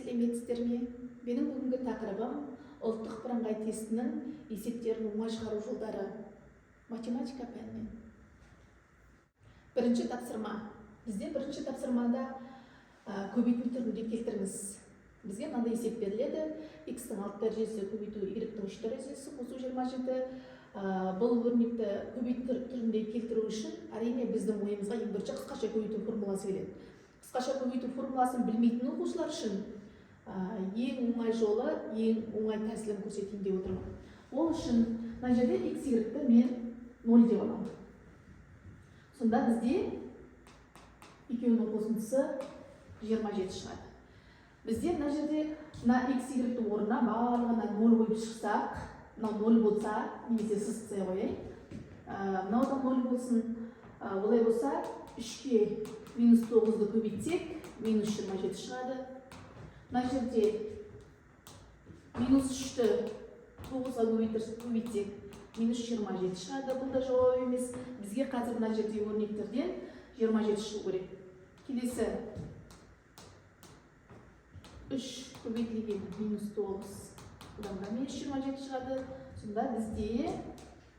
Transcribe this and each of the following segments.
Сәлеметсіздер ме? Менің бүгінгі тақырыбым ұлттық бірыңғай тестінің есептерін оңай шығару жолдары. Математика пәнінен. Бірінші тапсырма. Бізде бірінші тапсырмада көбейту түрінде келтіріңіз. Бізге мынандай есеп беріледі. X-тің 6 дәрежесі көбейту Y-тің 3 дәрежесі қосу 27. Бұл өрнекті көбейту түрінде келтіру үшін әрине біздің ойымызға ең бірінші қысқаша көбейту формуласы келеді. Қысқаша көбейту формуласын білмейтін оқушылар үшін ең оңай жолы, ең оңай тәсілін көрсетейін деп отырмын. Ол үшін мына жерде x, y-ті мен 0 деп аламын. Сонда бізде екеуінің қосындысы 27 шығады. Бізде мына жерде мына x, y-ті орнына барлығына 0 қойып шықсақ, мынау 0 болса, немесе сызықтай қояйын. Мынау да 0 болсын. Олай болса 3-ке минус 9-ды көбейтсек, минус 27 шығады. Мына жерде минус 3-ті 9-ға көбейтсек, минус 27 шығады. Бұл да жауап емес. Бізге қазір мына жерде өрнектерден 27 шығу керек. Келесі 3 көбейтілген минус 9, бұдан да минус 27 шығады. Сонда бізде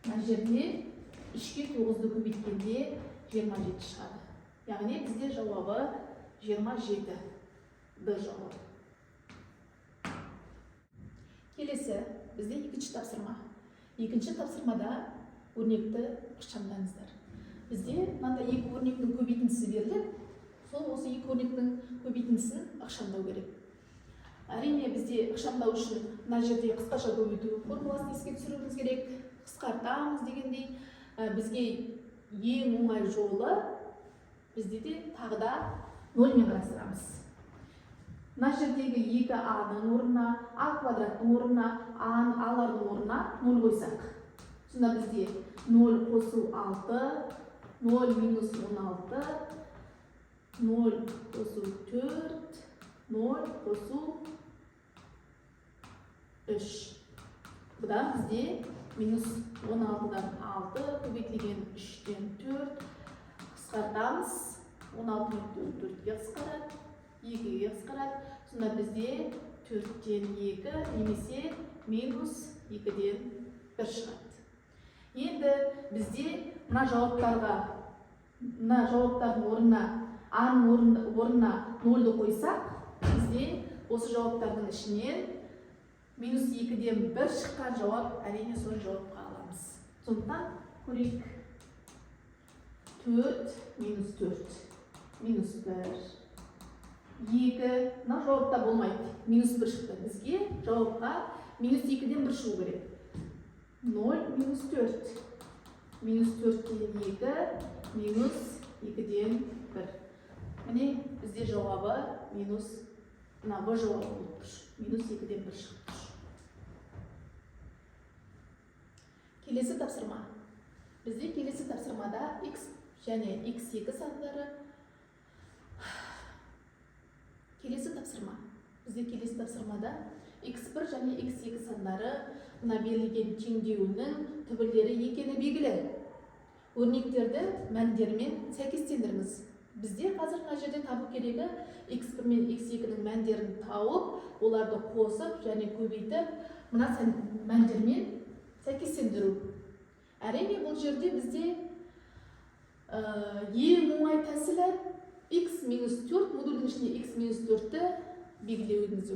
мына жерде 3-ке 9-ды көбейткенде 27 шығады. Яғни бізде жауабы 27. Д жауабы. Келесі, бізде екінші тапсырма. Екінші тапсырмада өрнекті ықшамдаңыздар. Бізде мынандай екі өрнектің көбейтіндісі беріліп, сол осы екі өрнектің көбейтіндісін ықшамдау керек. Әрине бізде ықшамдау үшін мына жерде қысқаша көбейту формуласын еске түсіруіміз керек. Қысқартамыз дегендей, бізге ең оңай жолы бізде де тағы да 0-мен қарастырамыз. Мына жердегі 2a-ның орнына, a квадраттың орнына, a-лардың орнына 0 қойсақ. Сонда бізде 0 қосу 6, 0 минус 16, 0 қосу 4, 0 қосу 3. Бұдан бізде минус 16-дан 6, көбейтілген 3-тен 4, қысқартамыз. 16-мен 4-ге қысқарады, 2-ге қысқарады. Сонда бізде 4-тен 2 немесе минус 2-ден 1 шығады. Енді бізде мына жауаптардың орнына, А-ның орнына 0-ды қойсақ, бізде осы жауаптардың ішінен минус 2-ден 1 шыққан жауап, әрине сол жауапқа аламыз. Сондықтан көрейік. 4 минус 4, минус 1, 2, мына жауапта болмайды, минус 1 шықты. Бізге жауапқа минус 2-ден 1 шығу керек. 0 минус 4, минус 4-тен 2, минус 2-ден 1. Міне бізде жауабы минус, мына Б жауабы болып тұр. Минус 2-ден 1 шықты. Келесі тапсырма. Бізде келесі тапсырмада x және x2 сандары. Келесі тапсырма. Бізде келесі тапсырмада x1 және x2 сандары мына берілген теңдеуінің түбірлері екені белгілі. Өрнектерді мәндерімен сәйкестендіріңіз. Бізде қазір мына жерде табу керегі x1 мен x2-ның мәндерін тауып, оларды қосып және көбейтіп, мына мәндермен сәйкестендіру. Әрине бұл жерде бізде ең оңай тәсілі x-4, модульдің ішіне x-4-ті белгілеу енгізу.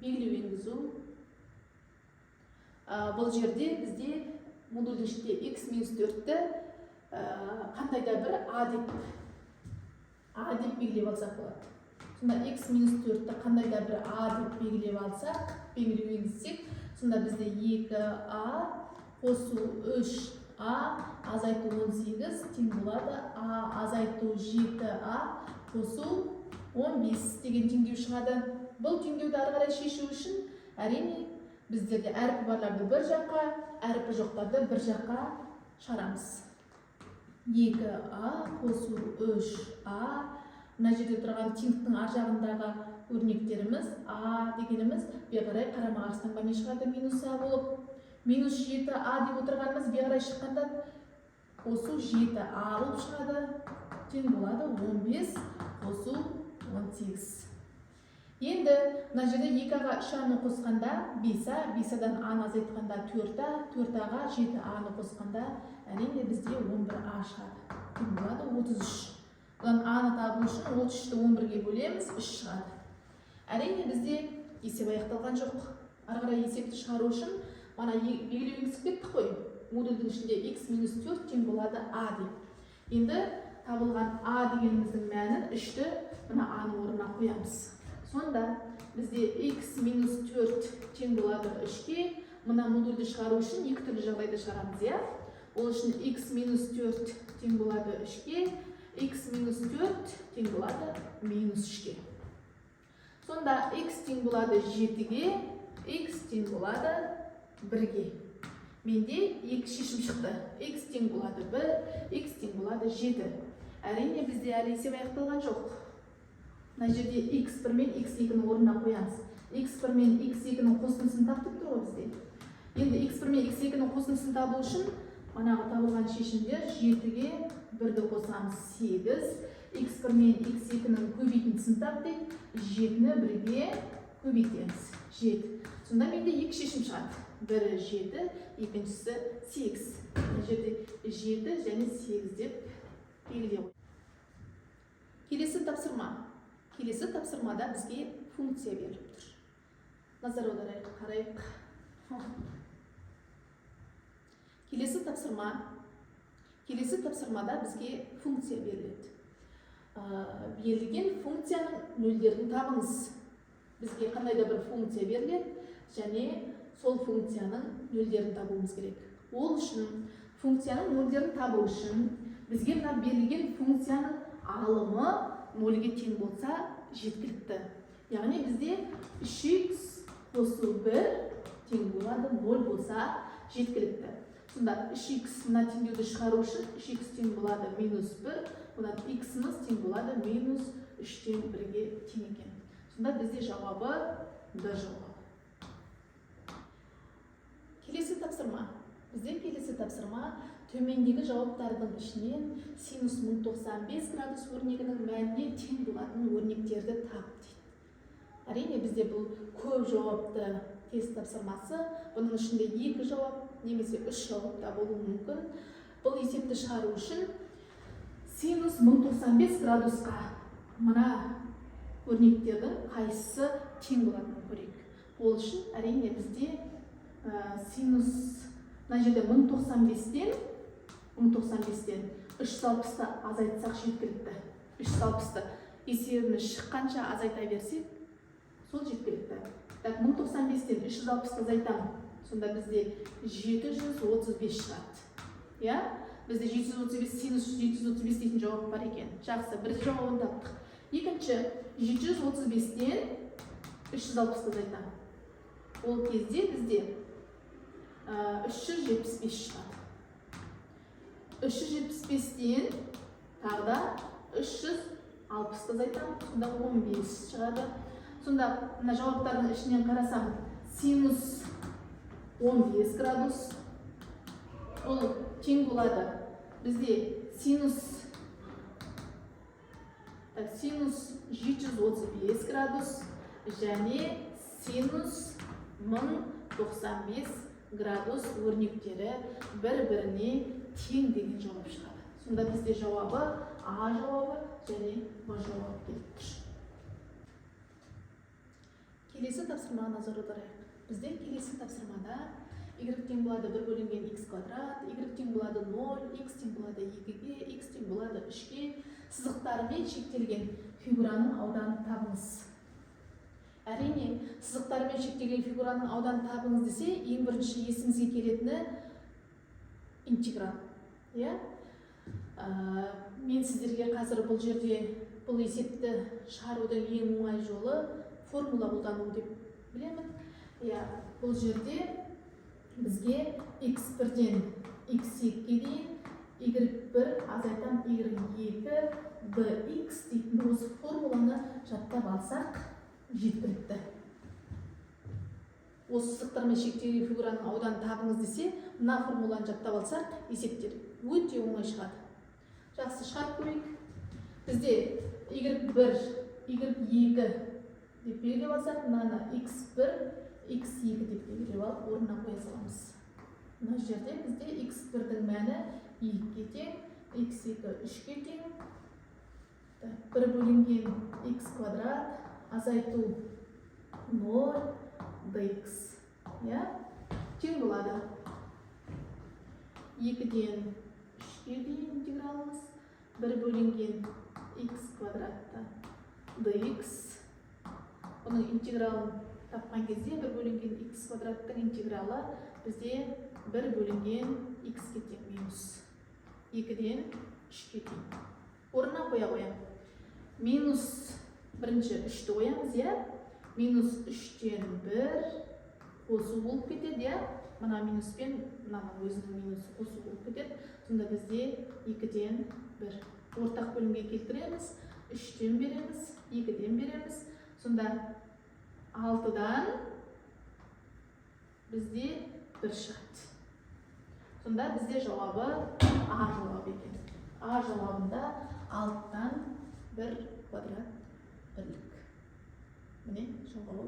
Белгілеу енгізу. Бұл жерде бізде модульдің ішінде x-4-ті қандай да бір a деп белгілеп алсақ болады. Сонда x-4-ті қандай да бір a деп белгілеп алсақ, белгілеу енгізсек, сонда бізде 2a қосу 3a азайту 18 тең болады. a азайту 7a қосу 15 деген теңдеу шығады. Бұл теңдеуді ары қарай шешу үшін әрине біздерде әрпі барларды бір жаққа, әрпі жоқтарды бір жаққа шығарамыз. 2a қосу 3a. Мына жерде тұрған теңдіктің ар жағындағы өрнектеріміз a дегеніміз бері қарай қарама-қарсыдан не шығады? Минус a болып. минус 7а деп отырғанымыз бері қарай шыққанда қосу 7а болып шығады, тең болады 15 қосу 18. Енді мына жерде 2аға 3аны қосқанда 5а, 5адан аны азайтқанда 4а, 4аға 7аны қосқанда әрине бізде 11а шығады. Тең болады 33. Бұдан аны табу үшін 33-ті 11-ге бөлеміз, 3 шығады. Әрине бізде есеп аяқталған жоқ. Ары қарай есепті шығару үшін мана белгілеу енгізіп кеттік қой. Модульдің ішінде x минус 4 тең болады а деп. Енді табылған а дегеніміздің мәнін 3-ті мына аның орнына қоямыз. Сонда бізде x минус 4 тең болады 3-ке. Мына модульді шығару үшін екі түрлі жағдайда шығарамыз, иә? Ол үшін x минус 4 тең болады 3-ке, x минус 4 тең болады минус 3-ке. Сонда x тең болады 7-ге, x тең болады 1-ге. Менде екі шешім шықты. X тең болады 1, x тең болады 7. Әрине бізде әлі есеп аяқталған жоқ. Мына жерде x1 мен x2-ні орнына қоямыз. x1 мен x2-ның қосындысын таптық тұр ғой бізде. Енді x1 мен x2-ның қосындысын табу үшін манағы табылған шешімдер 7-ге 1-ді қосамыз 8, x1 мен x2-ның көбейтіндісін таптық, 7-ні 1-ге көбейтеміз 7. Сонда менде екі шешім шығады. Бірі 7, екіншісі 8. Мына жерде 7 және 8 деп белгілей қойдық. Келесі тапсырмада бізге функция беріліп тұр. Назар аударайық, қарайық. Келесі тапсырмада бізге функция беріледі. Берілген функцияның нөлдерін табыңыз. Бізге қандай да бір функция беріледі, және сол функцияның нөлдерін табуымыз керек. Ол үшін функцияның нөлдерін табу үшін бізге мына берілген функцияның алымы 0-ге тең болса жеткілікті. Яғни бізде 3x қосу 1 тең болады 0 болса жеткілікті. Сонда 3x мына теңдеуді шығару үшін 3x тең болады минус 1, одан x-іміз тең болады минус 3-тен 1-ге тең екен. Сонда бізде жауабы Д жауабы. Келесі тапсырма төмендегі жауаптардың ішінен синус 1095 градус өрнегінің мәніне тең болатын өрнектерді тап дейді. Әрине бізде бұл көп жауапты тест тапсырмасы. Бұның ішінде 2 жауап немесе 3 жауап та болуы мүмкін. Бұл есепті шығару үшін синус 1095 градусқа мына өрнектердің қайсысы тең болатынын көрейік. Ол үшін әрине бізде синус мына жерде 1095-тен 360-ты азайтсақ жеткілікті. 360-ты есебіміз шыққанша азайта берсек, сол жеткілікті. 1095-тен 360-ты азайтамын. Сонда бізде 735 шығады. Я? Бізде 735 синус 735 дейтін жауап бар екен. Жақсы, бірінші жауабын таптық. Екінші, 735-тен 360-ты азайтамын. Ол кезде бізде 375 шығады. 375-тен тағда 360-ты азайтамын. Сонда 15 шығады. Сонда мына жауаптардың ішінен қарасам, синус 15 градус. Ол тең болады. Бізде синус 735 градус және синус 1095 градус өрнектері бір-біріне тең деген жауап шығады. Сонда бізде жауабы А жауабы және Б жауабы келіп тұр. Келесі тапсырмаға назар аударайық. Бізде келесі тапсырмада y тең болады 1 бөлінген x квадрат, y тең болады 0, x тең болады 2-ге, x тең болады 3-ге сызықтарымен шектелген фигураның ауданын табыңыз. Әрине, сызықтарымен шектелген фигураның ауданын табыңыз десе, ең бірінші есімізге келетіні интеграл. Мен сіздерге қазір бұл жерде бұл есепті шығарудың ең оңай жолы формула қолдану деп білемін. Бұл жерде бізге x1-ден x2-ге дейін y1 азайтам y2 dx дейтін осы формуланы жаттап алсақ жеткілікті. осы сызықтармен шектелген фигураның ауданын табыңыз десе, мына формуланы жаттап алсақ, есептер өте оңай шығады. Жақсы, шығарып көрейік. Бізде y1, y2 деп белгілеп алсақ, мынаны x1, x2 деп белгілеп алып, орнына қоя саламыз. Мына жерде бізде x1-дің мәні 2-ге тең, x2 3-ге тең. 1 бөлінген x квадрат, азайту 0 dx. Тең болады. 2-ден 3-ге дейін интегралымыз. 1 бөлінген x квадратта dx. Бұның интегралын тапқан кезде 1 бөлінген x квадраттың интегралы бізде 1 бөлінген x-ге тең минус 2-ден 3-ге тең. Орнына қоя қоям. Минус бірінші 3-ті қоямыз, минус 3-тен 1 қосу болып кетеді, мына минуспен мынаның өзінің минусы қосу болып кетеді. Сонда бізде 2-ден 1 ортақ бөлімге келтіреміз, 3-тен береміз, 2-ден береміз. Сонда 6-дан бізде 1 шығады. Сонда бізде жауабы А жауабы екен. А жауабында 6-дан 1 квадрат бірлік. Міне жауабы.